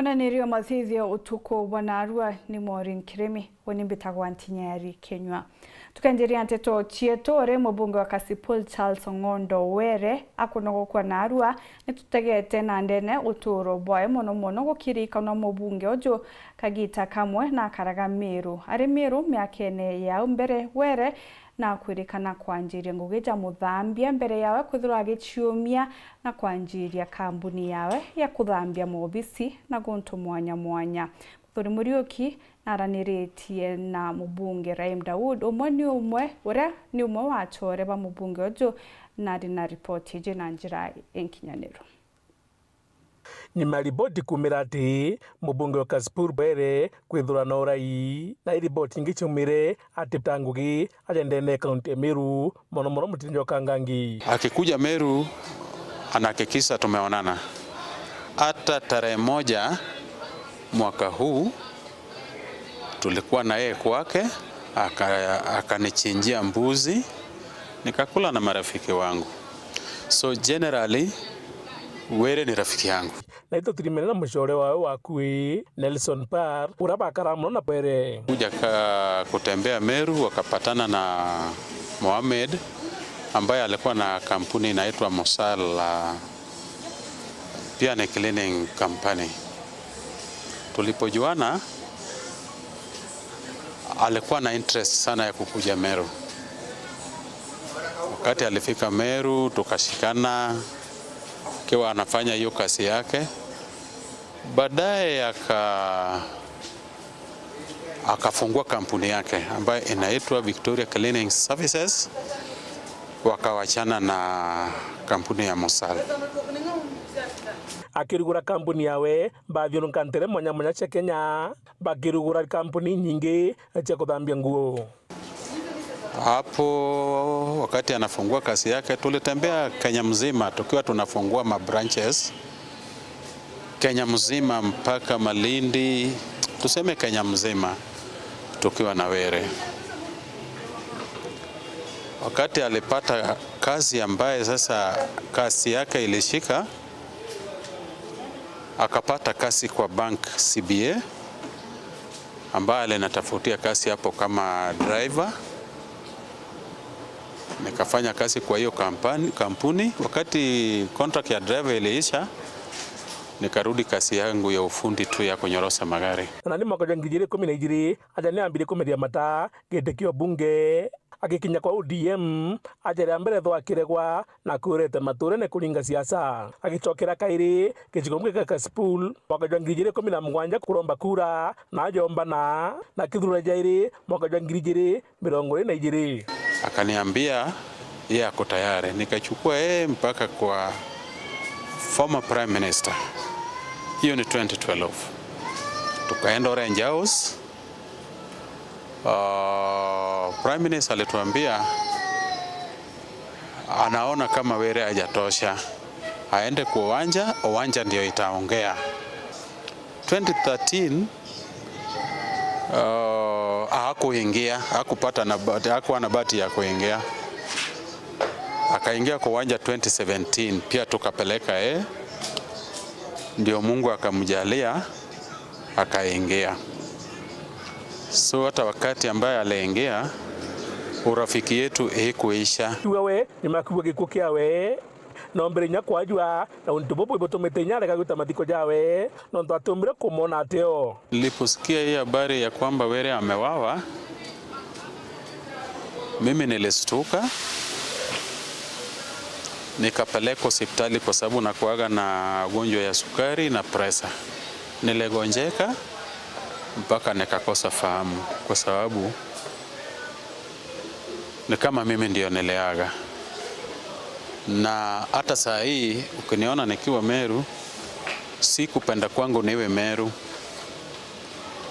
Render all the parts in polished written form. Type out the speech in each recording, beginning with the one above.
Wananirio mathithio utuko wanarua ni Maureen Kiremi wanimbitagwa NTINYARI KINYUA. Tukanjiria nteto chietore mbunge wa Kasipul Charles Ngondo Were akunogo kwa narua nitutegete na ndene uturo bwae mono gukirika na mbunge ojo kagita kamwe na karaga Meru ari Meru myakene ya mbere Were na kwirikana kwanjiria ngugija muthambia mbere yawe kwithura agichiumia na kwanjiria kambuni yawe ya kuthambia mobisi na gonto mwanya Thuri Muriuki naraniritie na mbunge Raim Daud umwe ni umwe wachore ba mbunge ojo na ripoti je na njira enkinyaniro. Nyuma ripoti kumira ati mbunge wa Kasipul Were kwithura na urai na ripoti ngichumire ati tangugi ajendene kaunti Meru mono mutinjo kangangi akikuja Meru anahakikisha tumeonana hata tarehe 1 mwaka huu tulikuwa na yeye kwake akanichinjia mbuzi nikakula na marafiki wangu, so generally Were ni rafiki yangu. Na ito tulimene na mshore wa kui Nelson Par urabakara mna Were kuja kutembea Meru wakapatana na Mohamed ambaye alikuwa na kampuni inaitwa Mosal pia ni cleaning company. Tulipojuana alikuwa na interest sana ya kukuja Meru. Wakati alifika Meru tukashikana kiwa anafanya hiyo kazi yake. Baadaye akafungua kampuni yake ambayo inaitwa Victoria Cleaning Services, wakawachana na kampuni ya Mosal. Akirugura kampuni yawe bavyonkantere mwanya cha Kenya bakirugura kampuni nyingi cha kuthambia nguo. Hapo wakati anafungua kazi yake tulitembea Kenya mzima tukiwa tunafungua branches Kenya mzima mpaka Malindi, tuseme Kenya mzima tukiwa na Were. Wakati alipata kazi ambaye sasa kazi yake ilishika, akapata kazi kwa bank CBA ambaye alinatafutia kazi hapo kama driver. Nikafanya kazi kwa hiyo kampuni. Wakati contract ya driver iliisha, nikarudi kazi yangu ya ufundi tu ya kunyorosa magari. Na ni mwaka 2012 ajani ambire kumeria mata getekio bunge akikinya kwa ODM ajari ambere thwa kiregwa na kurete mature ne kuringa siasa agichokera kairi kichigomwe ka Kasipul mwaka 2017 kuromba kura na ajomba na kithura jairi mwaka 2022 akaniambia yeye ako tayari. Nikachukua yeye mpaka kwa former prime minister. Hiyo ni 2012. Tukaenda Orange House. Prime minister alituambia anaona kama Were hajatosha, aende kwa uwanja ndio itaongea. 2013 hakuwa na bahati ya kuingia. Akaingia kwa uwanja 2017, pia tukapeleka ndio Mungu akamjalia akaingia. So hata wakati ambaye aliingia urafiki yetu kuisha. Wewe ni makuwa gikukia we na mbere nyakwa jua na untubobo ibotomete nyara kaguta matiko jawe na ndo atumire kumona ateo. Niliposikia hii habari ya kwamba Were amewawa, mimi nilistuka nikapeleka hospitali kwa sababu nakuaga na ugonjwa ya sukari na presa. Niligonjeka mpaka nikakosa fahamu kwa sababu ni kama mimi ndio niliaga. Na hata saa hii ukiniona nikiwa Meru, si kupenda kwangu niwe Meru.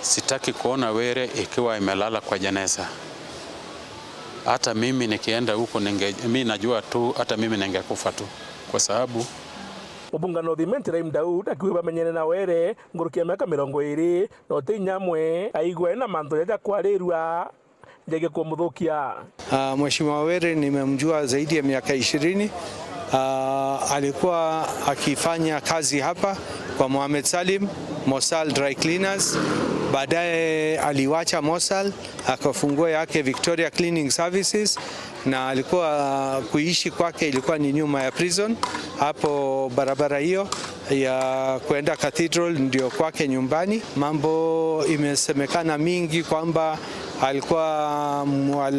Sitaki kuona Were ikiwa imelala kwa jeneza. Hata mimi nikienda huko mimi najua tu hata mimi ningekufa tu kwa sababu Mubungano thimenti Raim Daud akiwa bamenyene na Were ngurukia miaka 20 na otinyamwe aigwe na manto ya kwarirwa ndege kumuthukia. Mheshimiwa Were nimemjua zaidi ya miaka 20. Alikuwa akifanya kazi hapa kwa Mohamed Salim Mosal Dry Cleaners. Baadaye aliwacha Mosal akafungua yake Victoria Cleaning Services, na alikuwa kuishi kwake ilikuwa ni nyuma ya prison. Hapo barabara hiyo ya kwenda Cathedral ndio kwake nyumbani. Mambo imesemekana mingi kwamba alikuwa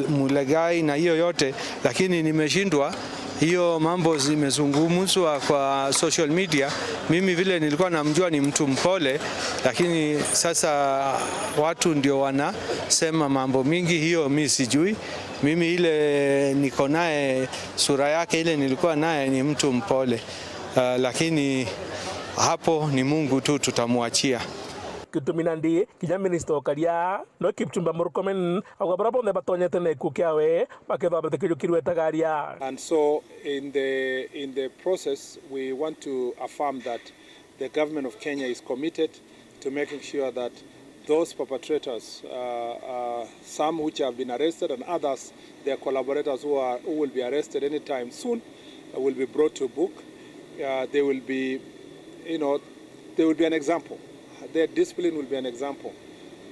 mulegai na hiyo yote, lakini nimeshindwa. Hiyo mambo zimezungumzwa kwa social media. Mimi vile nilikuwa namjua ni mtu mpole, lakini sasa watu ndio wanasema mambo mingi, hiyo mimi sijui. Mimi ile niko naye, sura yake ile nilikuwa naye ni mtu mpole, lakini hapo ni Mungu tu tutamuachia. Kituminandi kinya minister okaria no Kipchumba Murkomen agwabara bonde batonyete ne kukiawe baketho batekejo kirwetagaria. And so in the process we want to affirm that the government of Kenya is committed to making sure that those perpetrators, some which have been arrested and others, their collaborators who will be arrested anytime soon, will be brought to book. They will be, they will be an example. Their discipline will be an example.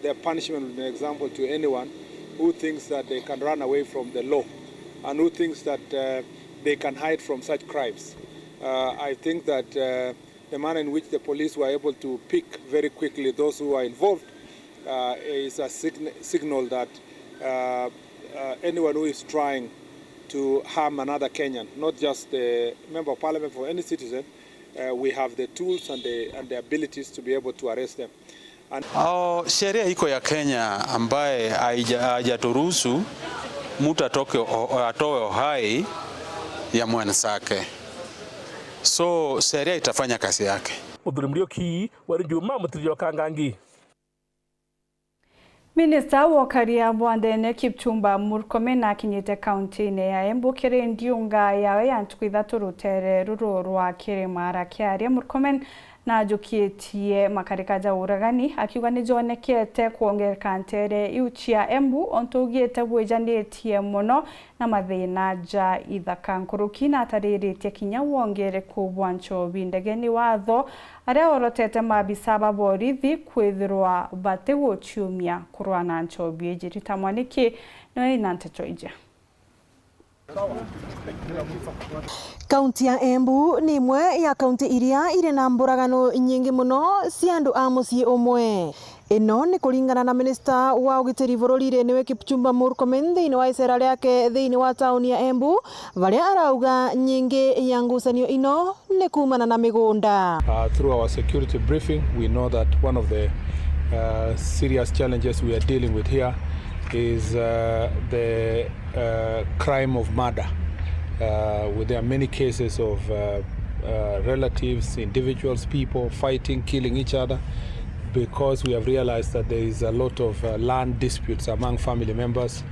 Their punishment will be an example to anyone who thinks that they can run away from the law and who thinks that they can hide from such crimes. I think that the manner in which the police were able to pick very quickly those who are involved is a signal that anyone who is trying to harm another Kenyan, not just the member of parliament, for any citizen, we have the tools and the abilities to be able to arrest them. Sheria iko ya Kenya ambaye haijaturuhusu mtu atoe uhai ya mwenzake. So sheria itafanya kazi yake. Muthuri Murioki, Weru Njumaa Thaa. Minista wa Karia Bwandene Kipchumba Murkomen akinyite kaunti-ini ya Embu kiri ndiunga yawe ya ntuku ithatu rutere ruru rwa kirimara kiaria. Murkomen na ajukitie makarikaja uragani akiuga nijonekete kuongereka ntere iuchia Embu ontugiete bwijanitie muno na mathina ja ithaka nkuruki na atariritie kinya wongereku bwa nchobi ndegeni watho aria orotete mabisa ba borithi kwithirwa batewo chiumia kurwana nchobi ejirita mwaniki no inanteto ije. Kaunti ya Embu ni imwe ya kaunti iria iri na mburagano nyingi muno cia andu a mucii umwe. Ino ni kuringana na minister wa ugitiri bururi niwe Kipchumba Murkomen thiini wa icera riake thiini wa tauni ya Embu varia arauga nyingi ya ngucanio ino ni kumana na migunda. Through our security briefing we know that one of the serious challenges we are dealing with here is the crime of murder. There are many cases of relatives, individuals, people fighting, killing each other, because we have realized that there is a lot of land disputes among family members,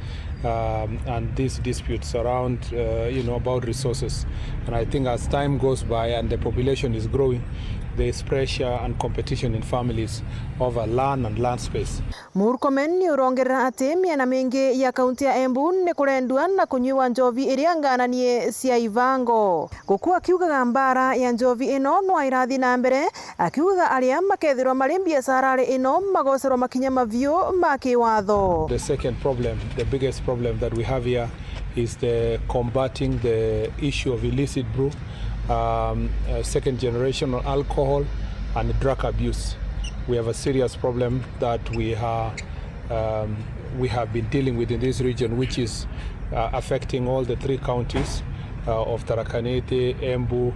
and these disputes around, about resources. And I think as time goes by and the population is growing, there is pressure and competition in families over land and land space. Murkomen ni urongerera ati miena mingi ya kaunti ya Embu ni kurendua na kunyua njovi iria ngananie cia ivango. Gukua akiugaga mbara ya njovi ino no irathi na mbere, akiuga aria makethirwa mari biacara ino magocerwa makinya mavio ma kiwatho. The second problem, the biggest problem that we have here is the combating the issue of illicit brew, second generation of alcohol and drug abuse. We have a serious problem that we have been dealing with in this region, which is affecting all the three counties of Tharaka Nithi, Embu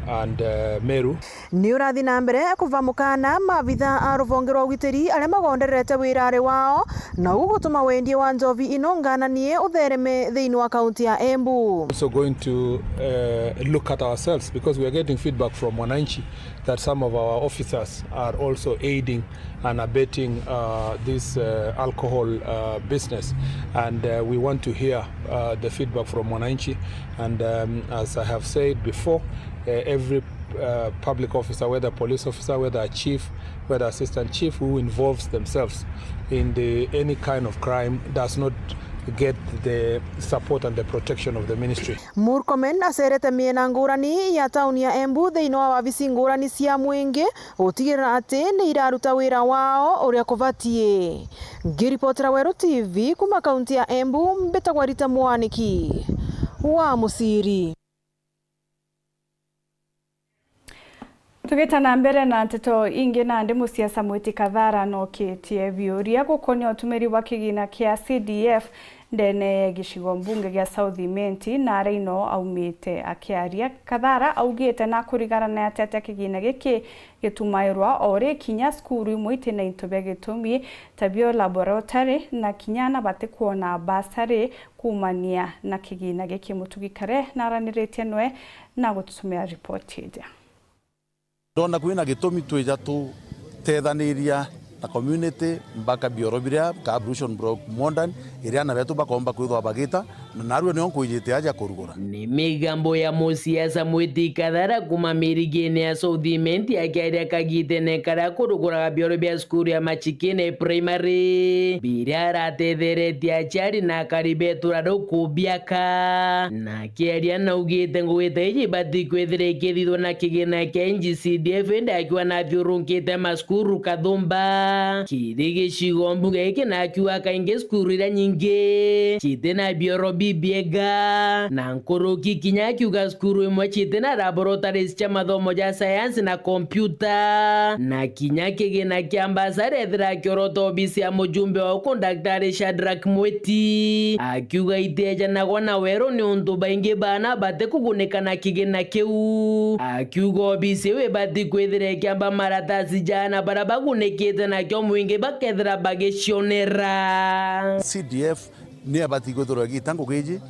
and Meru. Ni urathi na mbere kuvamukana mavitha a ruvonge rwa ugitiri aria magonderete wirare wao na ugutuma wendie wa njovi ino ngananie uthereme thiini wa kaunti ya Embu. Also going to look at ourselves, because we are getting feedback from wananchi that some of our officers are also aiding and abetting this alcohol business, and we want to hear the feedback from wananchi. And as I have said before, every public officer, whether police officer, whether a chief, whether assistant chief, who involves themselves in any kind of crime does not get the support and the protection of the ministry. Murkomen acerete miena ngurani ya tauni ya Embu thiini wa wabici ngurani cia mwingi gutigirira ati ni iraruta wira wao uria kubatie. Ngiripotera Weru TV kuma kaunti ya Embu, mbetagwa Rita Mwaniki wa Musiri. Tugeta na mbere na nteto ingi na ndi musiasa Mwiti Kathara no kitie biuria gukonia utumiri wa kigina kia CDF ndene gicigo mbunge gia South Imenti na reino aumite akiaria. Kathara augite na kurigarana atete kigina giki gitumairwa ore kinya skuru imwe na intobe gitumi tabio laboratory na kinyana bate kuona basari kumania na kigina giki mutugikare naranirete nwe na gutusumia report ija. Ndona kwina gitumi tweja tu tethaniria na community mbaka biorobiria ka ablution block modern iria na betu bakomba kwithwa bagita na narwe ni onkujite aja kurugura. Ni migambo ya musiasa Mwiti Kathara kuma mirigene ya South Imenti akiaria kagite ne kara kurugura biorobia skuru ya Machikene primary birara tethereti achari na karibetura rukubiaka na kiaria na ugite ngwite iji bati kwethire kithithwa na kigina kia NGCDF ende akiwa na thiurunkite maskuru Kathumba kiri gicigo mbunge iki na akiwa kaingi skuru iria nyingi kite na biorobi biega na nkoroki kinya akiuga skuru imwe kite na laboratories cia mathomo ja science na computer na kinya kigina kia ambassador ethira kioroto obisi ya mujumbe wa uko Daktari Shadrack Mwiti akiuga iteja na gwana Weru ni untu baingi bana bate kuguneka na kigina kiu akiuga obisi we bati kwethire kiamba maratasi jana barabagunekite na kyo mwingi bakethira bagicionera. CDF ni abati guthura gitango giji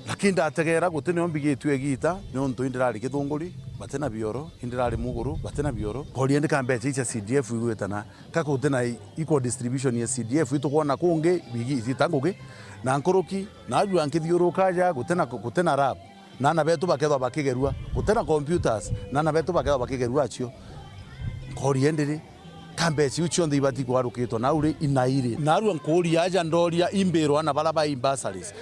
lakini ndategera gutene ombigitwe gita ni untu indirari githunguri batena bioro indirari muguru batena bioro koriende kambe chicha CDF igwetana kako tena equal distribution ya CDF itukona kunge bigi tangoge na nkoroki na aju ankithiurukaja gutena rap nana betu bakethwa bakigerua gutena computers nana betu bakethwa bakigerua acio koriende kambeci ucio ndi ibati kwarukitwo na uri inairi naru nkuri aja ndoria imbirwa na balaba imbasaris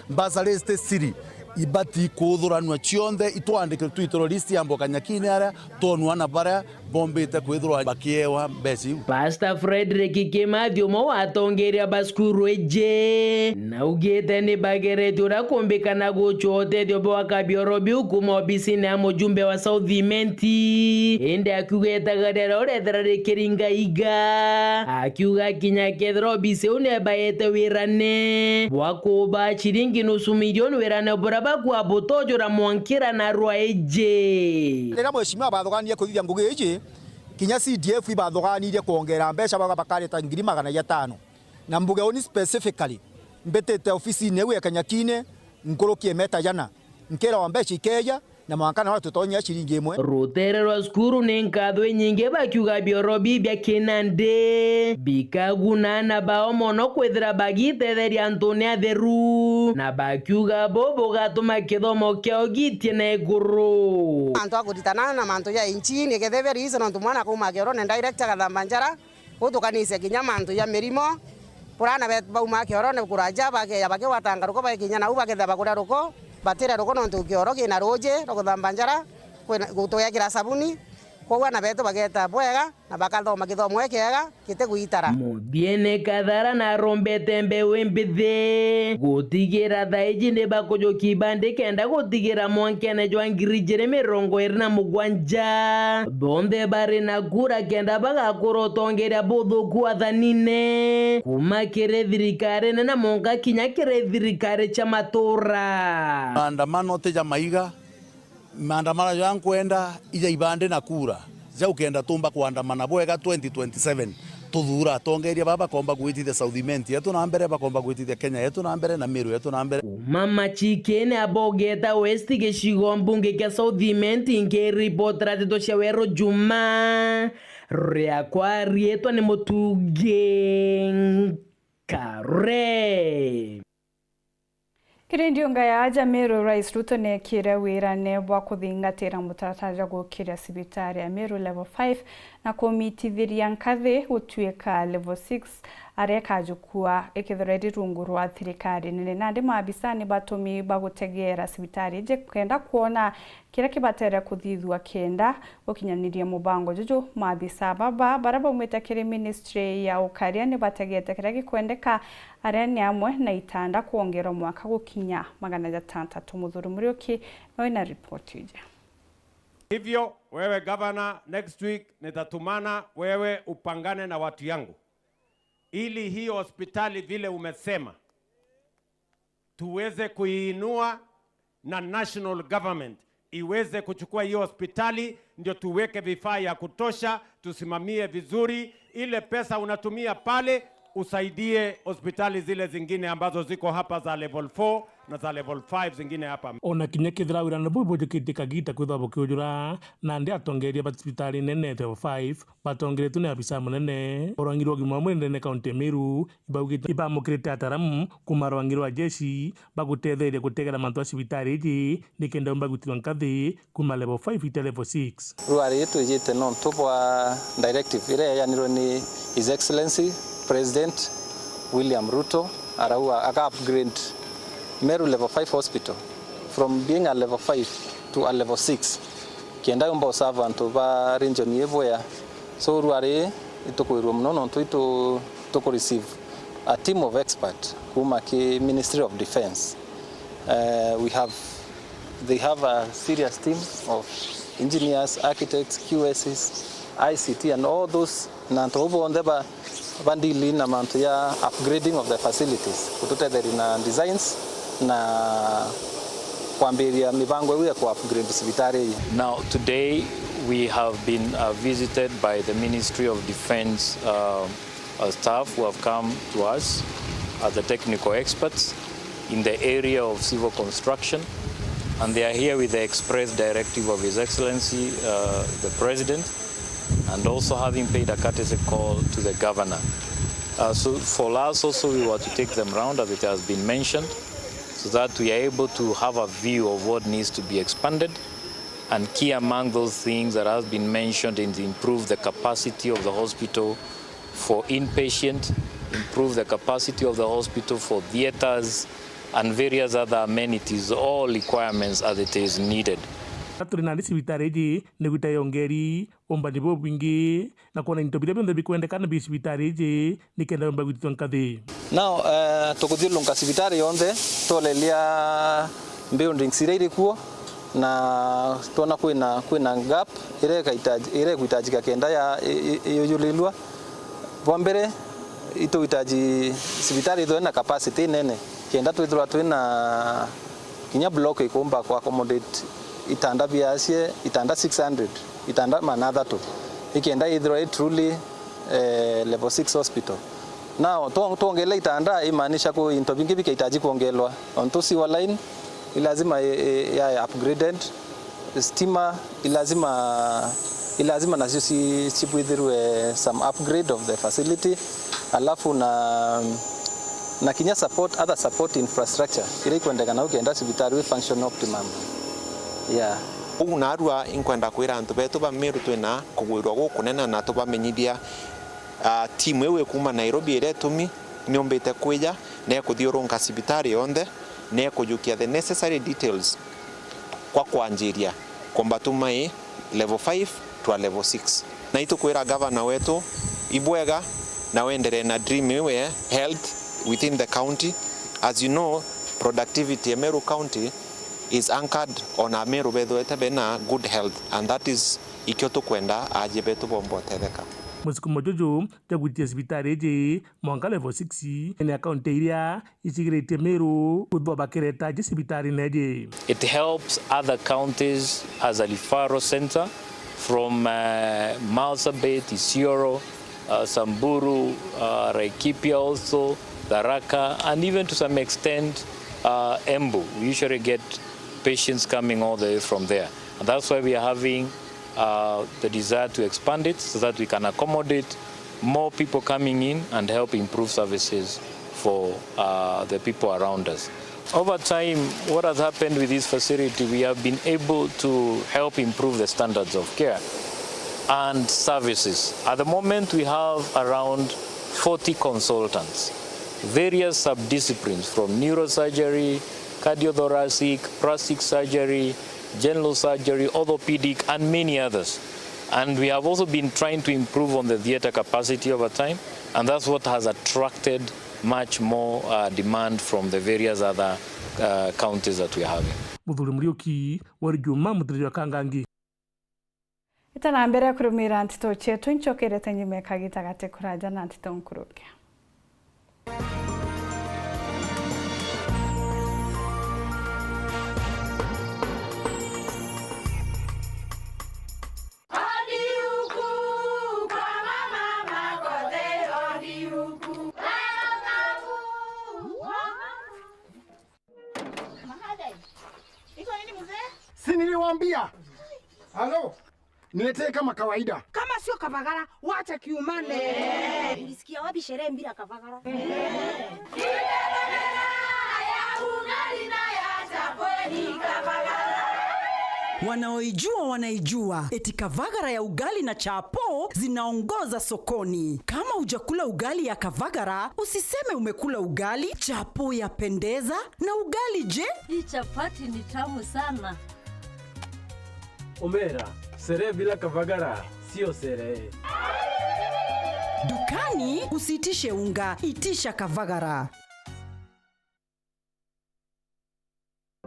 te siri ibati kuthuranwa cionthe itwandike twitoro list ya mboka nyakine ara tonwa na bara bombete kwithurwa bakiewa mbeci. Pastor Frederick Kimathio mo watongeria baskuru eje na ugete ni bagereti ura kumbikana guchote thiobo wakabiorobi ukuma obisini ya mujumbe wa South Imenti ende akiugeta gadera urethera rikiringa iga akiuga kinya kethro obisi une baete wirane wakuba chiringi nusu milioni wirane buraba kwa botojora mwankira na rwa eje rira mweshimwa bathogania kuthithia ngugi eje kinya CDF ibathoganirie kuongera mbeca bakareta 500,000 na mbuge oni specifically mbetete ofisi newe ya Kanyakine nkorokie meta jana nkera wa mbeca ikeja na mwankana wa tutonya shiringi imwe. Rutere rwa skuru ni nkadwe nyingi bakiuga biorobi bia kinande bikaguna na bao mono kwethira bagitetheria Antonia theru na bakiuga bobo gatuma kithomo kiao gitie na iguru antu agutitana na mantu ya inchini getheveri iso ntu mwana kuma kioro ne director Kathambanjara utukanise kinya mantu ya mirimo purana bet bauma kioro ne kuraja bake watanga ruko ba kinya na uba ketha bakura ruko batira ruko ntu kioro kina roje Kathambanjara gutoya kira sabuni kwa na beto bageta bwega na bakathoma kithomo ekega kitiguitara mubiene Kathara na rombete mbewe mbithe gutigira thaiji ne bakojo kibande kenda gutigira mwankene jwa ngiri Jeremy 27 bonde bare na gura kenda bagakurotongeria buthu kwa thanine kuma kire thirikari na monga kinya kire thirikari cha matura maandamano te jamaiga maandamano yankwenda ija ibande na kura ja ukenda tumba kuandamana bwega 2027 tuthura tongeria baba komba gwitithia South Imenti yetu na mbere bakomba gwitithia Kenya yetu na mbere na Meru yetu na mbere mama Chikene abogeta West gicigo mbunge kia South Imenti nge report ratito cia Weru Njumaa ria kwa rietwa ni mutuge kare Kirindio ngaya aja Meru Rais Ruto ne kire wira ne bwa kuthingatira mutarataja gukira sibitari ya Meru level 5 na komitithiria nkathi gutuika level 6 areka jukua ikithoreri rungu rwa thirikari nene nandi maabisani batumi bagutegera sibitari je kenda kuona kira kibatere kuthithua kenda ukinyaniria mubango juju maabisa baba baraba umetakire ministry ya ukaria ni bategete kira gikwendeka areni amwe na itanda kuongera mwaka gukinya 600 muthuru murioki no ina report ije. Hivyo wewe governor, next week nitatumana wewe upangane na watu yangu ili hii hospitali vile umesema tuweze kuiinua na national government iweze kuchukua hiyo hospitali, ndio tuweke vifaa ya kutosha, tusimamie vizuri ile pesa unatumia pale, usaidie hospitali zile zingine ambazo ziko hapa za level 4 na za level 5 zingine hapa. Ona kinya kithira wira na bubu jukite kagita kwithabo kiujura na ndi atongeria hospitali nene level 5 batongere tune abisa munene orangirwo gima mwende ne county Meru ibawugite ibamukirite ataramu kumarwangirwa jeshi bagutetheria gutegera mantu hospitali iji nikenda mbagutirwa nkathi kuma level 5 ite level 6 ruari yetu ijite non tupwa directive ile yaniro ni His Excellency President William Ruto araua aka upgrade Meru level 5 hospital from being a level 5 to a level 6 kienda umba servant ba region yevoya so ruare itokuirwo muno no to receive a team of experts kuma ki Ministry of Defense. They have a serious team of engineers, architects, QSs, ICT and all those na tobo ondeba bandili na mantu ya upgrading of the facilities kututether na designs na kuambiria mipango ya ku upgrade hospitali. Now today we have been visited by the Ministry of Defense staff who have come to us as the technical experts in the area of civil construction, and they are here with the express directive of His Excellency the President, and also having paid a courtesy call to the governor. So for us also we were to take them round as it has been mentioned, so that we are able to have a view of what needs to be expanded, and key among those things that has been mentioned is to improve the capacity of the hospital for inpatient, improve the capacity of the hospital for theaters and various other amenities, all requirements as it is needed. Turina sibitari ji neguta yongeri ombani bo bingi na kona intobire bende bikwende kana bisibitari ji nikenda mbagutwa nkathi. Now tukudhilunga sibitari yonde tolelia building siriri kuo na tona kwina gap ire kuhitajika kenda ya yulilwa bombere ito hitaji sibitari ito na capacity nene kenda twithwa twina kinya block ikomba kwa accommodate itanda biasie itanda 600 itanda manadhato ikienda idhro truly level 6 hospital. Now tuongele itanda imaanisha ko into vingi vikihitaji kuongelwa onto siwa line ilazima ya upgraded, stima ilazima na sisi chipwithirwe some upgrade of the facility, alafu na kinya support other support infrastructure ile kwendekana ukienda hospitali we function optimum. Yeah. Unarua inkwenda kwira antu betu ba Meru twina kugwirwa gukunena na tubamenyithia timu ewe kuma Nairobi ire tumi niombete kwija na kuthiurunga sibitari yonde na kujukia the necessary details kwa kwanjiria kwamba tumai level 5 to a level 6 na itukwira governor wetu ibwega na wendere na dream ewe health within the county. As you know, productivity in Meru County is anchored on a Meru bedu etabena good health, and that is ikyoto kwenda aje betu bombo tetheka. Musikumo jojo jagutia sibitari je mwanga level 6 ene account area isigirete Meru kudwa bakireta je sibitari neje. It helps other counties as a referral center from Marsabit, Isiolo, Samburu, Laikipia also, Tharaka, and even to some extent Embu. We usually get patients coming all the way from there, and that's why we are having the desire to expand it so that we can accommodate more people coming in and help improve services for the people around us. Over time, what has happened with this facility, we have been able to help improve the standards of care and services. At the moment, we have around 40 consultants, various subdisciplines from neurosurgery, cardiothoracic, plastic surgery, general surgery, orthopedic, and many others. And we have also been trying to improve on the theatre capacity over time, and that's what has attracted much more demand from the various other counties that we are having. Muthuri Muriuki, Weru Njumaa Muthuri Kangangi. Itana mbere kurumira ntito chetu nchokerete nyime kagitagate kuraja na ntito nkuruke. Si niliwaambia? Halo? Niletee kama kawaida. Kama sio kavagara, wacha kiumane. Ulisikia wapi sherehe bila kavagara? Wanaoijua wanaijua, eti kavagara ya ugali na chapo zinaongoza sokoni. Kama hujakula ugali ya kavagara, usiseme umekula ugali. Chapo yapendeza na ugali je? Hii chapati ni tamu sana. Omera, sherehe bila kavagara sio sherehe. Dukani usitishe unga, itisha kavagara.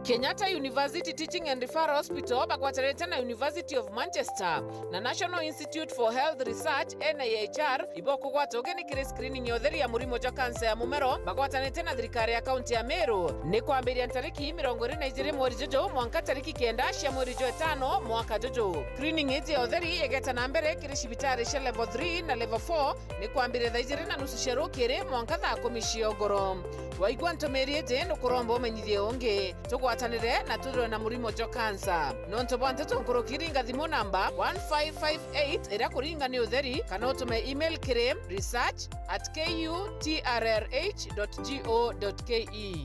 Kenyatta University Teaching and Referral Hospital bakwatana na University of Manchester na National Institute for Health Research NIHR iboko gwatogeni kire screening yotheri ya murimo ja cancer ya mumero bakwatana na thirikari ya county ya Meru ni kwambiria tariki 22 mweri jojo mwanka tariki 9 cia mweri jo 5 mwaka jojo. Screening iji yotheri yegeta na mbere kire cibitari cia level 3 na level 4 ni kwambiria thaijiri na nusu cia rukiri mwanka thaa 10 cia ngoro. Waigwa ntomeri iji no kuromba umenyithie ungi tugwatanire na tudro na murimo jo cancer nonto bwante tunkurukiri ngathimo namba 1558 ira kuringa ni utheri kana utume email kire research@kutrh.go.ke.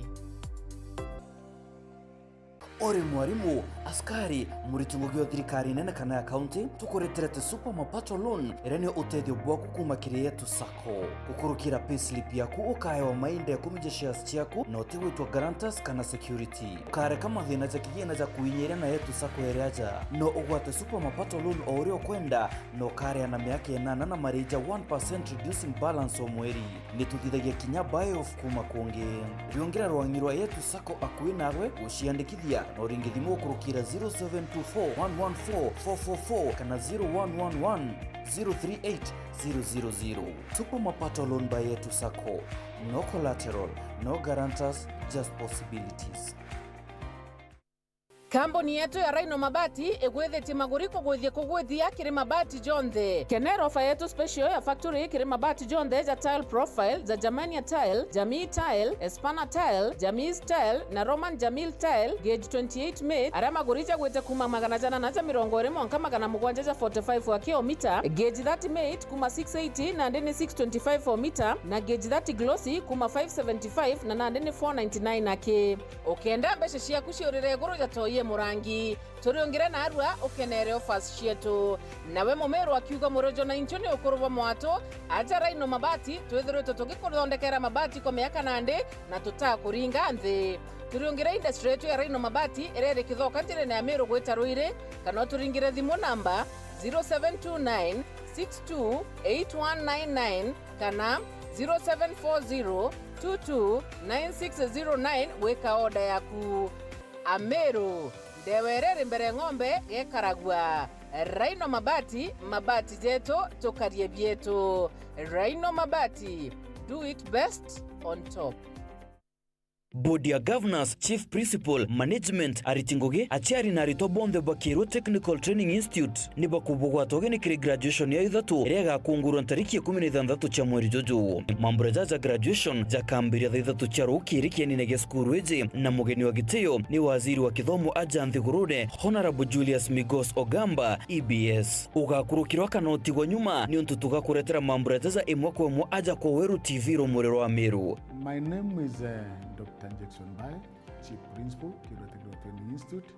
Ore mwarimu askari muritungo thirikari nene kana ya county tukureterete super mapato loan irenio uteithio bwaku kuma kire yetu sako gukurukira payslip yaku ukaewa mainda ya kumija shares ciaku na utigwitwa guarantors kana security ukare kama thina ja kigina ja kuinyira na yetu sako ereaja no ugwate super mapato loan orio kwenda no kare na miaka 8 na marija 1% reducing balance o mweri nitutithagia kinya buy off kuma konge riongera rwangirwa yetu sako akuinawe uciandikithia no ringithimo kurukira 0724114444 kana 0111038000. Super mapato loan by yetu sako. No collateral, no guarantors, just possibilities. Kamboni yetu ya Raino Mabati egwethetie maguriko gwithie kugwithia kire mabati jonthe. Kenero ofa yetu special ya factory kire mabati jonthe ja tile profile za Germania tile, Jamii tile, Espana tile, Jamis tile na Roman Jamil tile gauge 28 made. Ara magurija gwete kuma magana jana na 120 mwanka magana mugwanja ja 45 wa kilomita. Gauge 30 made kuma 680 na ndeni 625 for meter na gauge 30 glossy kuma 575 na ndeni 499 nake. Okenda mbeshe cia kuciorire goro ja toye murangi turiongire na arua ukenere offers cietu nawe mumeru akiuga murojo na inchoni ukuruva mwato aja Raino Mabati twethirwe tugikuthondekera mabati kwa miaka nande na tutakuringa nthi turiongire industry yetu ya Raino Mabati irere kithoka njire na Meru gwita Ruire kana turingire thimu namba 0729 628199 kana 0740 229609 weka order yaku. Ameru ndewerere mbere ng'ombe gekaragwa. Raino Mabati, mabati jeto tokarie bieto. Raino Mabati, do it best on top. Board ya Governors, Chief Principal, Management, aritingoge, achiari na ritobonde Bakiru Technical Training Institute, ni bakubugwa togeni kiri graduation ya ITHATU, rega kunguru ntariki ya 16 cha mweri jojo. Mambura jaja graduation, jakambiri ya ITHATU charo ukiriki ya ninege skuru eje, na mugeni wa giteo, ni waziri wa kithomo aja nthigurune, Honorable Julius Migos Ogamba, EBS. Uga kurukirwa kanoti wa nyuma, ni untutuga kuretera mambura jaja imwako mwa aja kwa Weru TV romorero wa Meru. My name is Dr. Jackson Bai, Chief Principal, Kinyua Technical Training Institute,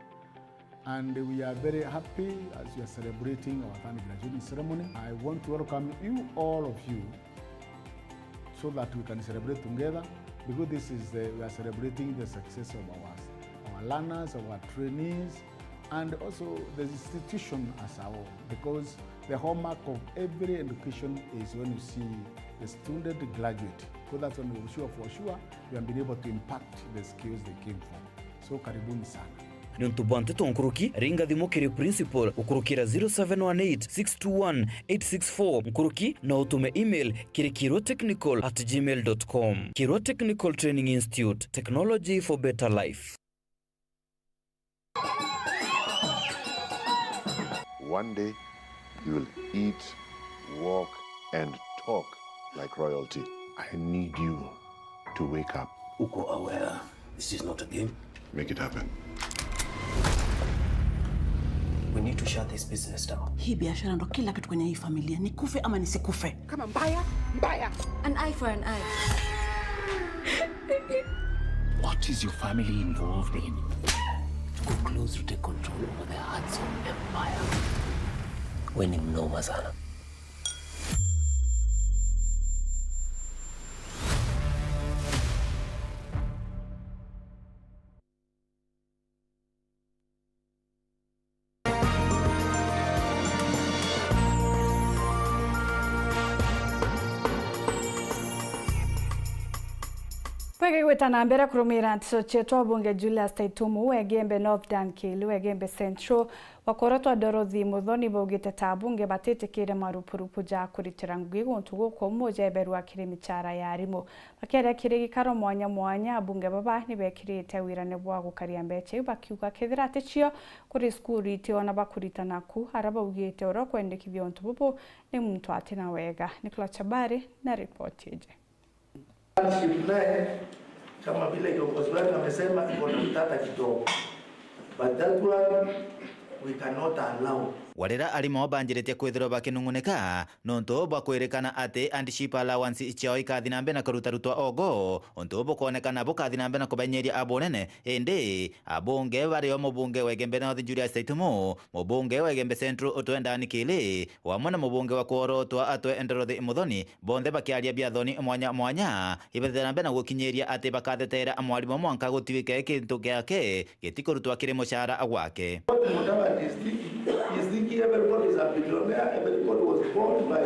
and we are very happy as we are celebrating our final graduation ceremony. I want to welcome you, all of you, so that we can celebrate together, because this is we are celebrating the success of our learners, our trainees, and also the institution as a whole, because the hallmark of every education is when you see the student graduate. So that's when we're sure we have been able to impact the skills they came from. So karibuni sana. Ntubantu tonkuruki ringa dhimukiri principal ukurukira 0718-621-864 mkuruki na utume email kirikirotechnical@gmail.com. Kiro Technical Training Institute, technology for better life. One day you will eat, walk and talk like royalty. I need you to wake up. Uko aware this is not a game? Make it happen. We need to shut this business down. Hii biashara ndo kila kitu kwenye hii familia. Nikufe ama nisikufe. Kama mbaya, mbaya. An eye for an eye. What is your family involved in? To go close to take control over the hearts of empire. When you know Mazana. Pwege gwetana mbere kurumira ntiso cheto bunge Julius Taitumu wegembe North Dankilu wegembe Central wakorotwa Dorothy Muthoni baugite tabunge batetekire marupurupu ja kuritira ngugigo ntugo ko moja eberwa kire michara ya rimo bakere kire gikaro mwanya bunge baba ni bekirite wirane bwa gukaria mbeche bakiuga kethira tecio kuri skuru iti ona bakuritana ku araba ugite oro kwendekithio ntububu ni muntu atina wega. Nicola Chabari na report yeje. Kama vile kiongozi wake amesema iko na utata kidogo, but that one we cannot allow. Warera arimo banjirete kwithiro bakinunguneka nonto bakwerekana ate antiship allowance ichao ikathinambe na karutarutwa ogo onto bokonekana bokathinambe na kubanyeria abonene ende abunge bario mubunge wegembe North Julius Taitumu mubunge wegembe Central otwendani kile wamwe na mubunge wa kuorotwa atwe Dorothy Muthoni bonde bakiaria biathoni mwanya ibethanambe na gukinyeria ate bakathetera mwarimu mwanka gutiwike kintu giake gitikurutwa kire mushara gwake. Everybody is a billionaire, everybody was born by a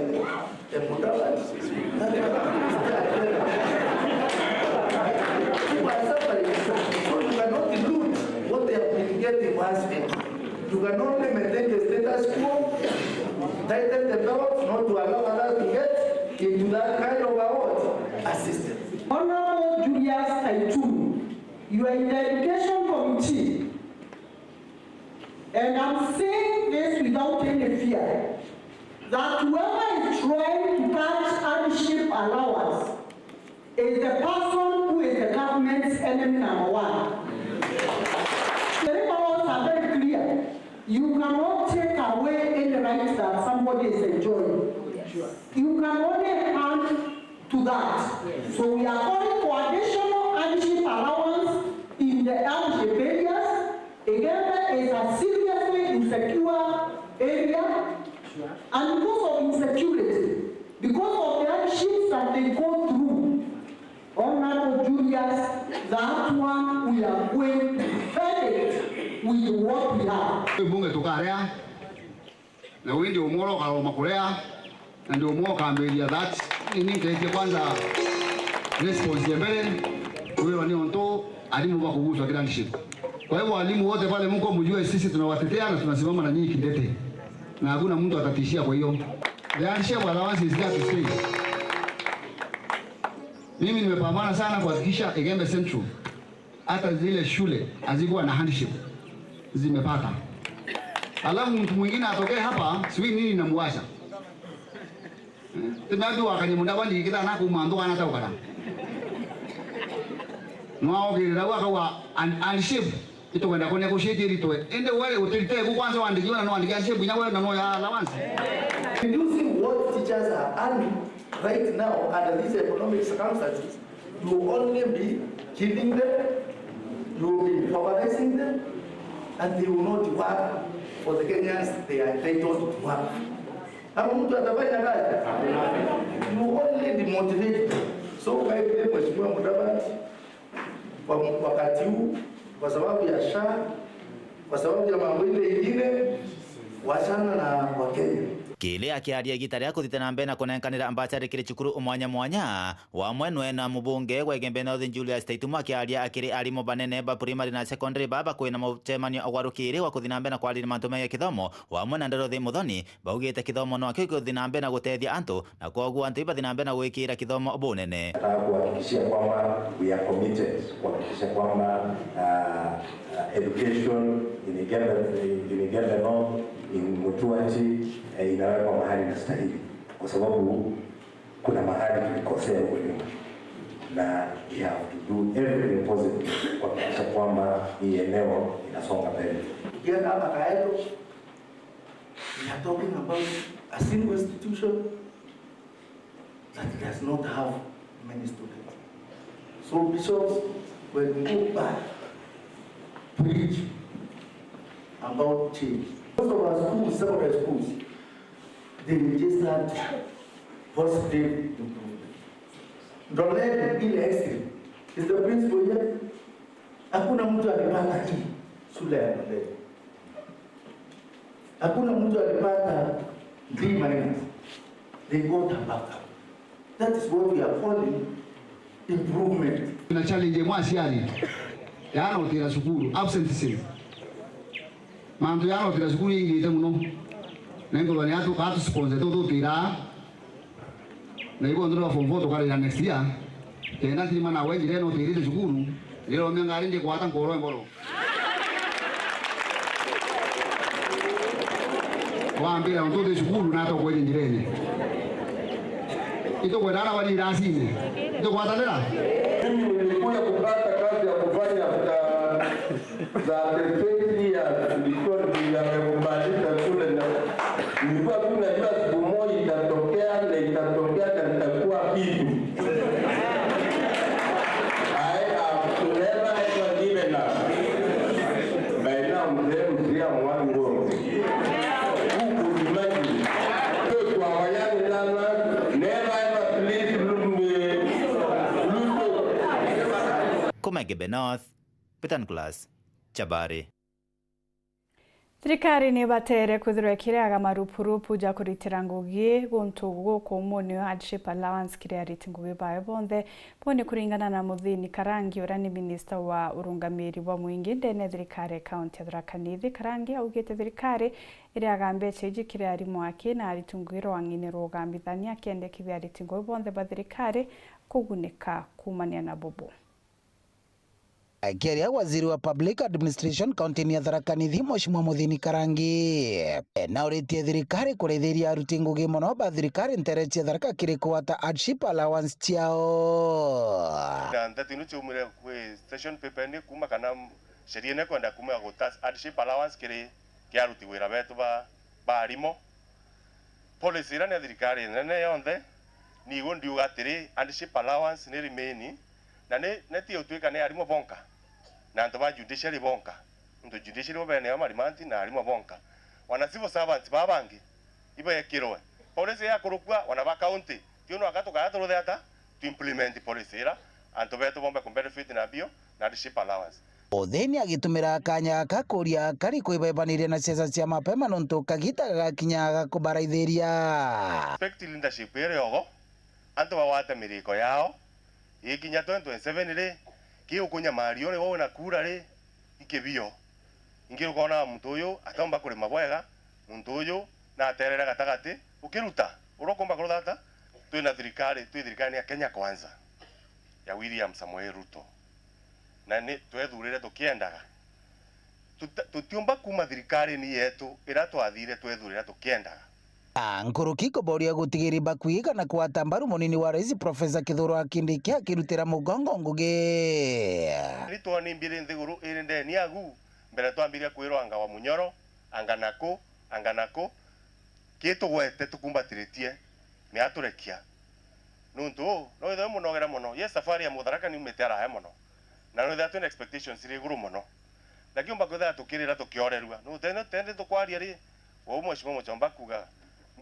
Mudavadi. So you cannot dilute what they have been getting once again. You can only maintain the status quo, tighten the belt, not to allow others to get into that kind of assistance. Honorable Julius Taitumu, you are in the education committee. And I'm saying this without any fear, that whoever is trying to catch hardship allowance is the person who is the government's enemy number one. The laws are very clear. You cannot take away any rights that somebody is enjoying. You can only add to that. So we are calling for additional hardship allowance in the hardship areas. Again, is a seriously insecure area, and because of insecurity, because of the hardships that they go through, Honorable Julius, that one we are going to credit with what we have. Bunge tukarea, na wewe ndio umoro kwa makulea, na ndio umoro kambelia that nini kete kwanza response ya mbele, wewe ni onto alimu wa kuguswa kila nishiko. Kwa hivyo walimu wote pale mko mjue sisi tunawatetea na tunasimama na nyinyi kidete. Na hakuna mtu atatishia kwa hiyo. The handshake allowance is there to stay. Mimi nimepambana sana kuhakikisha Igembe Central hata zile shule hazikuwa na handshake zimepata. Alafu mtu mwingine atokee hapa siwi nini namuwasha. Tunadu akanyemunda bandi kita na kumando ana taukara. Nwao kirira wakawa handshake ito kwenda kwenye negotiate ito ende wale utilite kwanza waandikiwa na waandikia bunya wale na ya allowance. Reducing what teachers are earning right now under these economic circumstances, you will only be killing them, you will be favorizing them, and they will not work for the Kenyans they are entitled to work. Hapo mtu atafanya kazi, you only demotivate them. So wewe Mheshimiwa Mudavadi, kwa wakati huu, kwa sababu ya SHA, kwa sababu ya mambo ile ingine, wachana na Wakenya. Kile akiaria gitari ya kuthite na mbere na kunenkanira ambassador kiri cukuru umwanya mwanya wa mwenwe na mubunge wa Igembe North Julius Itatu akiaria akiri arimo banene ba primary na secondary baba kwina mucemanio agwarukiri wa kuthina mbere na kwarira mantu mege kithomo wa mwana Ndorothi Muthoni baugite kithomo no akio kuthina mbere na gutethia antu na koguo antu ibathina mbere na gwikira kithomo bunene. Kuhakikisha kwamba we are committed, kuhakikisha kwamba education in Igembe North, in Mutuati inawekwa mahali na stahili, kwa sababu kuna mahali tulikosea huko nyuma, na we have to do everything possible kuhakikisha kwamba hii eneo inasonga mbele. Here hapa Kaedo, we are talking about a single institution that does not have many students. So bishops, when we go back, preach about change. Most of our schools, several schools, they registered positive improvement. Ndoleni ile extreme is the principle here. Hakuna mtu alipata hii shule ya Ndoleni. Hakuna mtu alipata D-. They got above. That is what we are calling improvement. Na challenge mwasiari yana utira sukuru absenteeism. Mandu yana utira sukuru ingite muno. Nengo bani atu ka sponsor to tira. Nego ndro form 4 to kala next year. Tena tima na wewe ile no tiri sukuru. Leo mengari nje kwata ngoro ngoro. Waambia mtoto sukuru na to kweli njirene. Ito kwa dada wali rasini. Ito kwa dada. Mimi nilikuja kupata kazi ya kufanya za defense ya nilikuwa nimebadilisha shule na nilikuwa tu najua siku moja itatokea na nitakuwa hivi. I have never ever given up. By now mzee ya mwangu. Igembe North, Pitan Class, Chabari. Thirikari nĩ batere kwithirwa kiriaga marupurupu ja kuritira ngugi guntu guku muni hardship allowance kiria riti ngugi bae bonthe bone kuringana na Muthini Karangi ura ni minister wa urungamiri wa mwingi ndene thirikari county ya Tharaka Nithi. Karangi augite thirikari iriaga mbeca iji kiria arimu ake na aritungwiro wang'ine rugambithania kiendekithia riti ngugi bonthe ba thirikari kugunika kumania na bobo. Akiaria waziri wa public administration kaunti ya Tharaka Nithi Mheshimiwa Muthini Karangi na uritie thirikari kureithiria aruti ngugi muno ba thirikari ntereti ya Tharaka kiri kuwata hardship allowance ciao. Na ndati nu chumire kwe station paper ni kuma kana sheria ne kwenda kuma gutas hardship allowance kiri kiaruti wira betu ba arimo policy ira ne thirikari nene yonthe ni gondi ugatiri hardship allowance ni rimeni na ne ti utwika ne arimo bonka na ndo ba judiciary bonka ndo judiciary obene ya marimanti na arimo bonka wana civil servants babangi iba yakirwe policy ya kurukwa wana ba county tiono akato ka atoro data to implement policy ira anto beto bomba con benefit na bio na hardship allowance. Muthini agitumira kanya kakuria kari kuibebanirie na ciaca cia mapema nontu kagita gakinyaga kubaraithiria expect leadership ere ogo anto bawate miriko yao ikinya 2027 ri kiukunya mario ri wona kura ri ikibio ingiro kona muntu uyu atomba kurima bwega muntu uyu na aterera gatagati ukiruta urokomba kurudata twina thirikari ya Kenya Kwanza ya William Samoei Ruto na ni twethurire tukiendaga tutiumba kuma thirikari ni yetu ira twathire twethurira tukiendaga. Nkuruki kuboria gutigiri bakuiga na kwata mbaru munini wa rais Profesa Kithure Kindiki akirutira mugongo ngugi. Rito ni mbire nthiguru irinde ni agu mbere twambiria kwirwa anga wa munyoro anganako kitugwete tukumbatiritie ni aturekia nuntu no itho munogera muno ye safari ya Mutharaka ni umetera he muno na no that expectations iri guru muno lakini mbakotha tukirira tukiorerwa no tende tukwaria ri wo Mheshimiwa Muchomba kuga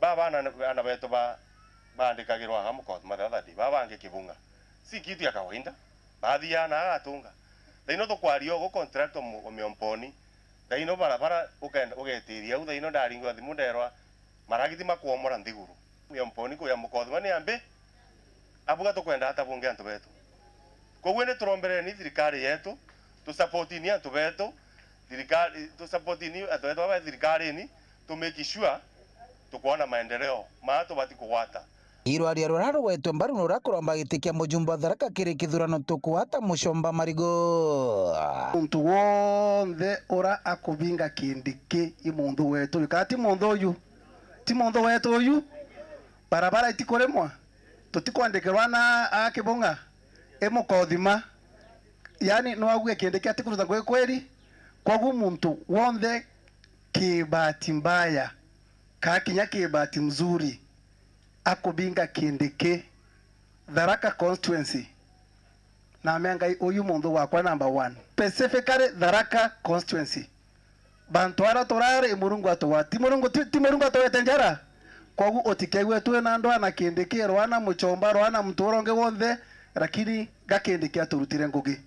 baba ana beto ba bandikagirwa ha mukot mathathadi baba ange kibunga si kitu ya kawaida. Baadhi ya na atunga daino to kwario go contract omiomponi daino barabara ugetiria u daino ndaringo thimu nderwa maragiti makuomora ndiguru miomponi ko ya mukothwa ni ambe abuga to kwenda hata bunge antu betu koguo ni turombere ni thirikari yetu tu support ni antu betu thirikari tu support ni antu betu wa thirikari ni to make sure tukuona maendeleo maato bati kuwata irwaria rurarugwetwe mbaru nurakoromba gitikia mujumba Tharaka kiri kithurano tukuhata mushomba marigo muntu wonthe ora akubinga kindiki imundu wetu ikati mundu uyu ti mundu wetu uyu barabara itikuremwa tutikwandikirwa na akibunga emukothima yani no aguye kindiki atikuruta gwe kweli kwa muntu wonthe kibati mbaya kakinya kibati mzuri akubinga kindiki Tharaka constituency na menga uyu mundu wakwa number 1 specifically Tharaka constituency bantwara torare murungu atwa ti murungu atwete njara kogu otikegwe tuwe na ndo na kindiki rwana muchomba rwana mturonge wothe lakini gakindiki aturutire ngugi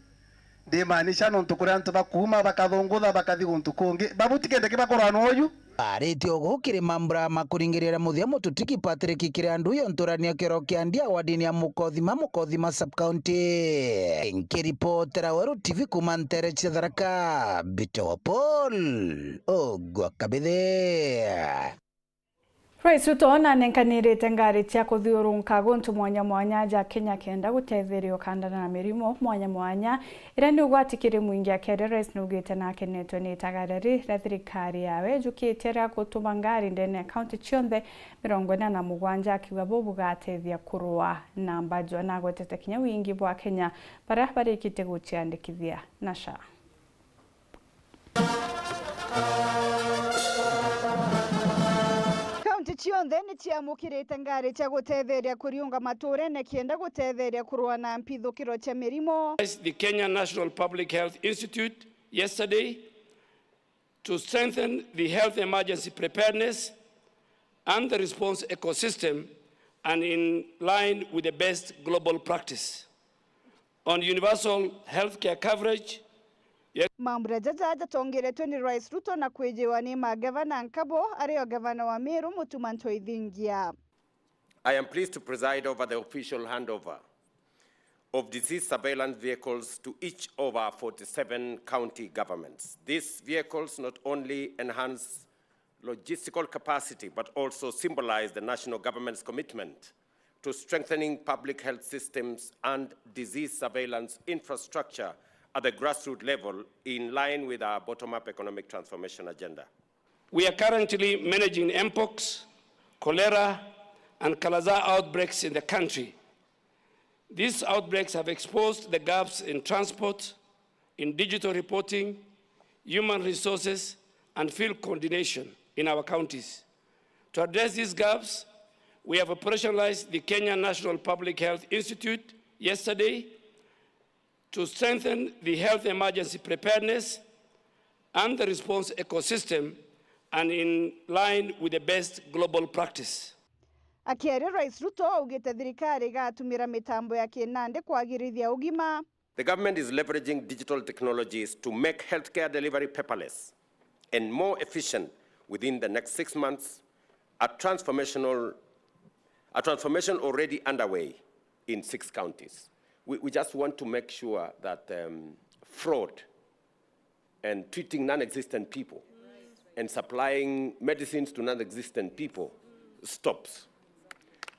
ndimaanisha no ntukure antu bakuma bakathungutha bakathi guntu kungi babutikendeke bakorano uyu arĩte ũguo kĩrĩ mambura makũringĩrĩra mũthia mũtutiki Patrick Kĩrĩandu yontorania kĩro kĩa ndia wadini ya Mukothima sub-county nkĩripotera Weru TV kuma Ntereche Tharaka Bito Paul Ogwakabithe Rais Ruto nanenkanĩrĩte ngari cia kũthiũrũrũka gũntũ mwanya mwanya ja Kenya kenda gũteithĩrio kandana na mĩrimũ mwanya mwanya ĩrĩa nĩ ũgwati kĩrĩ mũingĩ akĩrĩ rais nĩaugĩte na akenetwo nĩ itagarĩri rĩa thirikari yawe njũkĩte rĩa gũtũma ngari ndene ya kaunti ciothe 47 akiuga bo bugateithia kũrũa na mbanjwa na gwetete kinya wingi bwa Kenya baria barĩkĩte gũciandĩkithia na SHA. Cionthe nĩ ciamũkĩrĩte ngari cia gũteithĩria kũriũnga matũũra-inĩ kĩenda gũteithĩria kũrũa na mpithũkĩro cia mĩrimũ. The Kenya National Public Health Institute yesterday to strengthen the health emergency preparedness and the response ecosystem and in line with the best global practice. On universal healthcare coverage, mambura jaja tongeretwe ni Rais Ruto na kwejewa ni magavana Nkabo arĩo gavana wa Meru Mutuma Ntwaithingia. I am pleased to preside over the official handover of disease surveillance vehicles to each of our 47 county governments. These vehicles not only enhance logistical capacity but also symbolize the national government's commitment to strengthening public health systems and disease surveillance infrastructure at the grassroots level in line with our bottom-up economic transformation agenda. We are currently managing mpox, cholera, and Kala-Azar outbreaks in the country. These outbreaks have exposed the gaps in transport, in digital reporting, human resources, and field coordination in our counties. To address these gaps, we have operationalized the Kenya National Public Health Institute yesterday to strengthen the health emergency preparedness and the response ecosystem and in line with the best global practice. Akiari Rais Ruto augĩte thirikari ĩgatũmĩra mĩtambo ya kĩnande kwagĩrithia ũgima. The government is leveraging digital technologies to make healthcare delivery paperless and more efficient within the next 6 months, a transformation already underway in 6 counties. We just want to make sure that fraud and treating non-existent people and supplying medicines to non-existent people stops.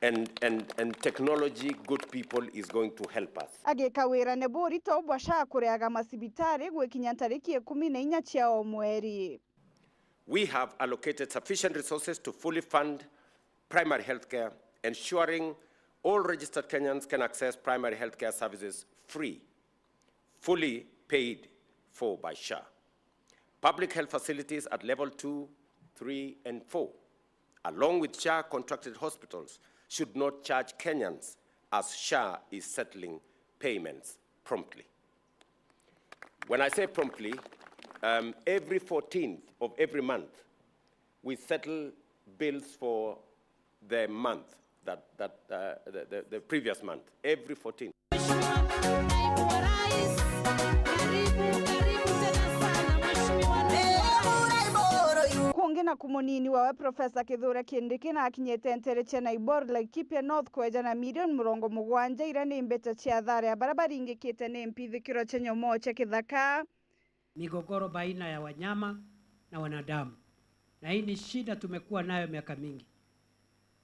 And technology, good people, is going to help us. Agĩka wĩra nĩ bũrito bwa SHA kũrĩaga macibitari gwĩkinya tarĩki 14 cia o mweri. We have allocated sufficient resources to fully fund primary healthcare, ensuring all registered Kenyans can access primary healthcare services free, fully paid for by SHA. Public health facilities at level 2, 3, and 4, along with SHA contracted hospitals, should not charge Kenyans as SHA is settling payments promptly. When I say promptly, every 14th of every month, we settle bills for the month, the previous month, every 14th. ungi na kumunini wawe Profesa Kithure Kindiki na akinyete ntereche na ibor Laikipia North kweja na milioni murongo mugwanja ira ni mbeta cia thare ya barabara ingikite ni mpithikiro chenye moche kithaka. Migogoro baina ya wanyama na wanadamu, na hii ni shida tumekuwa nayo miaka mingi.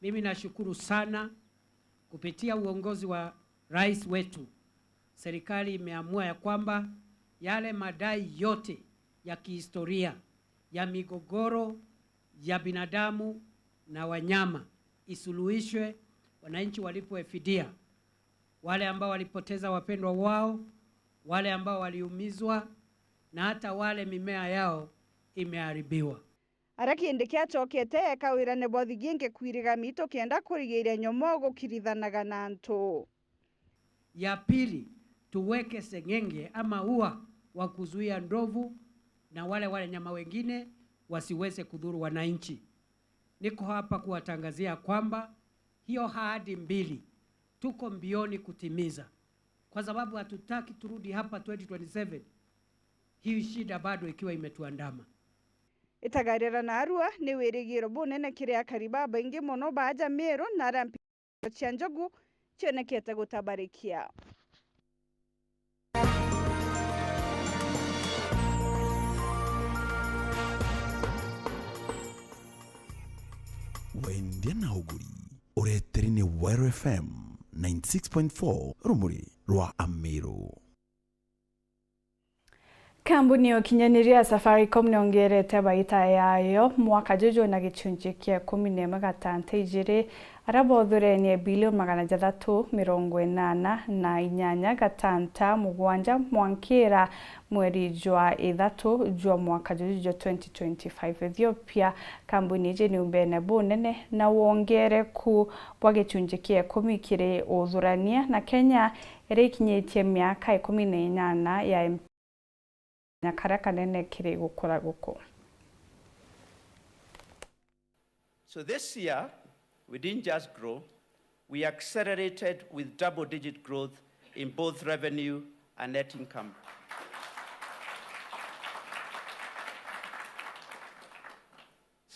Mimi nashukuru sana kupitia uongozi wa rais wetu, serikali imeamua ya kwamba yale madai yote ya kihistoria ya migogoro ya binadamu na wanyama isuluhishwe, wananchi walipwe fidia, wale ambao walipoteza wapendwa wao, wale ambao waliumizwa, na hata wale mimea yao imeharibiwa. Arakindiki achokete kawirane bothiginge kwiriga mito kenda kurigiria nyomogo kirithanaga na antu. Ya pili, tuweke sengenge ama ua wa kuzuia ndovu na wale nyama wengine wasiweze kudhuru wananchi. Niko hapa kuwatangazia kwamba hiyo ahadi mbili tuko mbioni kutimiza, kwa sababu hatutaki turudi hapa 2027 hii shida bado ikiwa imetuandama. Itagarira na Arua ni wirigiro bunene kiria kariba baingi muno baja Meru na rampi cia njogu cionekete gutabarikia. Wendia na uguri ureteri ni Weru FM 96.4 rumuri rwa Amiru. Kampuni ya kinyanĩria Safaricom nĩongerete baita yayo mwaka juju na gĩcunjĩ kĩa 10.2 arabothorenie bilioni 388.7 mwankĩra mweri jwa Itatu jwa mwaka juju 2025. Ethiopia kampuni ije nĩumbene bunene na wongereku bwa gĩcunjĩ kĩa 10 kĩrĩ ũthurania na Kenya ĩrĩkinyĩtie mĩaka 18 ya So this year, we didn't just grow, we accelerated with double-digit growth in both revenue and net income.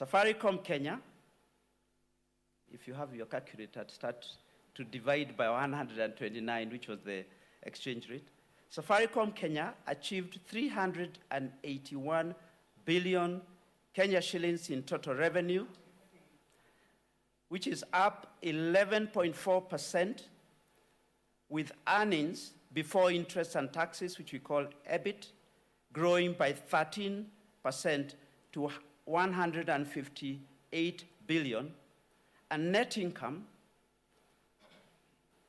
Safaricom Kenya, if you have your calculator, start to divide by 129, which was the exchange rate. Safaricom Kenya achieved 381 billion Kenya shillings in total revenue, which is up 11.4%, with earnings before interest and taxes, which we call EBIT, growing by 13% to 158 billion, and net income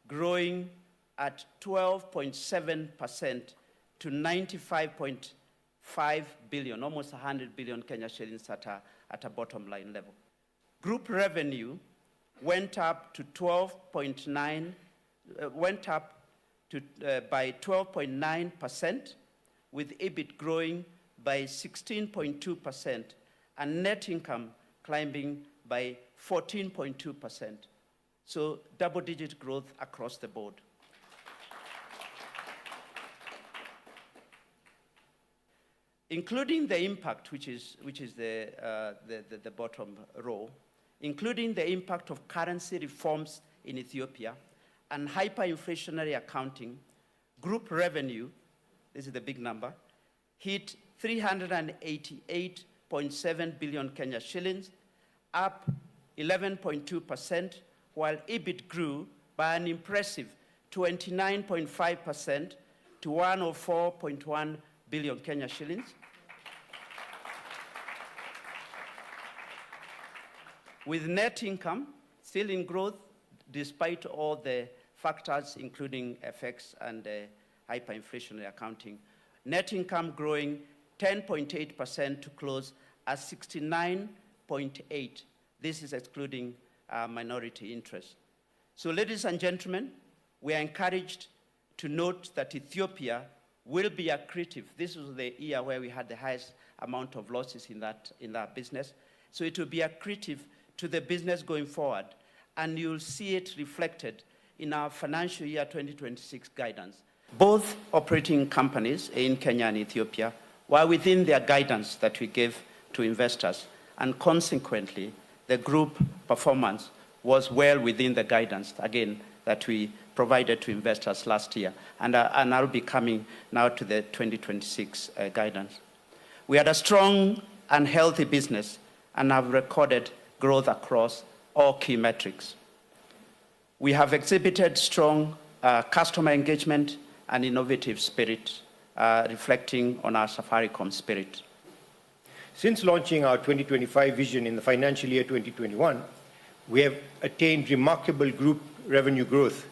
growing at 12.7% to 95.5 billion, almost 100 billion Kenya shillings at a bottom line level. Group revenue went up to by 12.9%, with EBIT growing by 16.2% and net income climbing by 14.2%. So double-digit growth across the board. Including the impact, which is the bottom row, including the impact of currency reforms in Ethiopia and hyperinflationary accounting, group revenue, this is the big number, hit 388.7 billion Kenya shillings, up 11.2%, while EBIT grew by an impressive 29.5% to 104.1 billion Kenya shillings. With net income still in growth despite all the factors including FX and hyperinflationary accounting. Net income growing 10.8% to close at 69.8. This is excluding minority interest. So ladies and gentlemen, we are encouraged to note that Ethiopia will be accretive. This was the year where we had the highest amount of losses in that business. So it will be accretive to the business going forward, and you'll see it reflected in our financial year 2026 guidance. Both operating companies in Kenya and Ethiopia were within their guidance that we gave to investors, and consequently, the group performance was well within the guidance, again, that we provided to investors last year, and I'll be coming now to the 2026 guidance. We had a strong and healthy business and have recorded growth across all key metrics. We have exhibited strong customer engagement and innovative spirit, reflecting on our Safaricom spirit. Since launching our 2025 vision in the financial year 2021, we have attained remarkable group revenue growth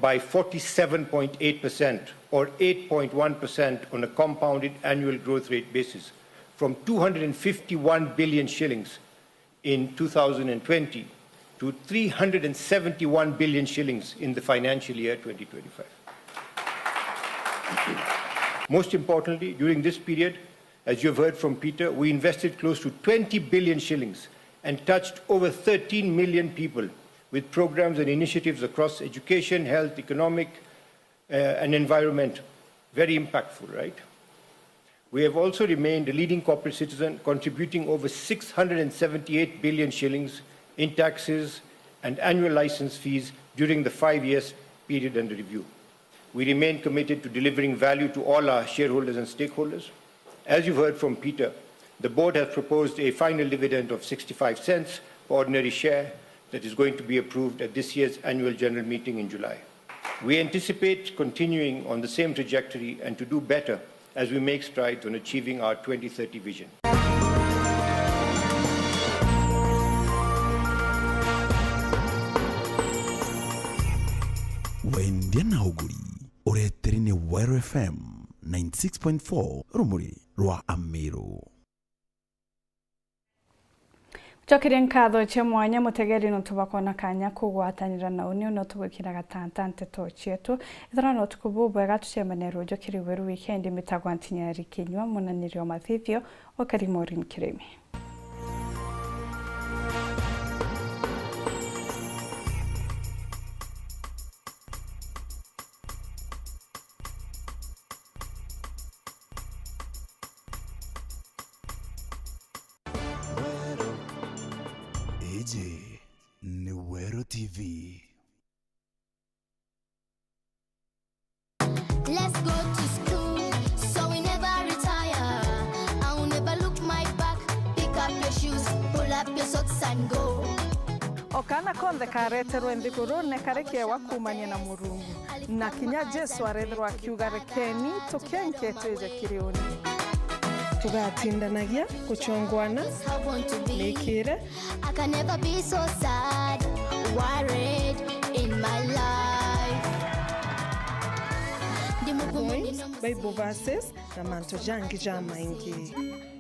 by 47.8% or 8.1% on a compounded annual growth rate basis, from 251 billion shillings in 2020 to 371 billion shillings in the financial year 2025. Most importantly, during this period, as you have heard from Peter, we invested close to 20 billion shillings and touched over 13 million people with programs and initiatives across education, health, economic, and environment. Very impactful, right? We have also remained a leading corporate citizen, contributing over 678 billion shillings in taxes and annual license fees during the 5 years period under review. We remain committed to delivering value to all our shareholders and stakeholders. As you've heard from Peter, the board has proposed a final dividend of 65 cents per ordinary share that is going to be approved at this year's annual general meeting in July. We anticipate continuing on the same trajectory and to do better as we make strides on achieving our 2030 vision. Wendia na uguri ureteri ni Weru FM 96.4 rumuri rwa Amiru. Chokire nkatho cia mwanya mutegeri no tubakona kanya kugwatanira na uni no tugwikira gatantante to chietu ithara no tukububwega tucemanero jokiri Weru weekend mitagwa NTINYARI KINYUA munanirio mathithio okarimori kiremi. Ni Weru TV. Let's go to school, so we never retire. I will never look my back. Pick up your shoes, pull up your socks and go. Okana konde kareterwe nthiguru ne karekie wakumania na Murungu na kinya Jesu arethirwo akiuga rekeni tukenketeje kirioni tugatindanagia guchongwana nikire. I can never be so sad, worried in my life. Bible verses na manto jangi jama ingi.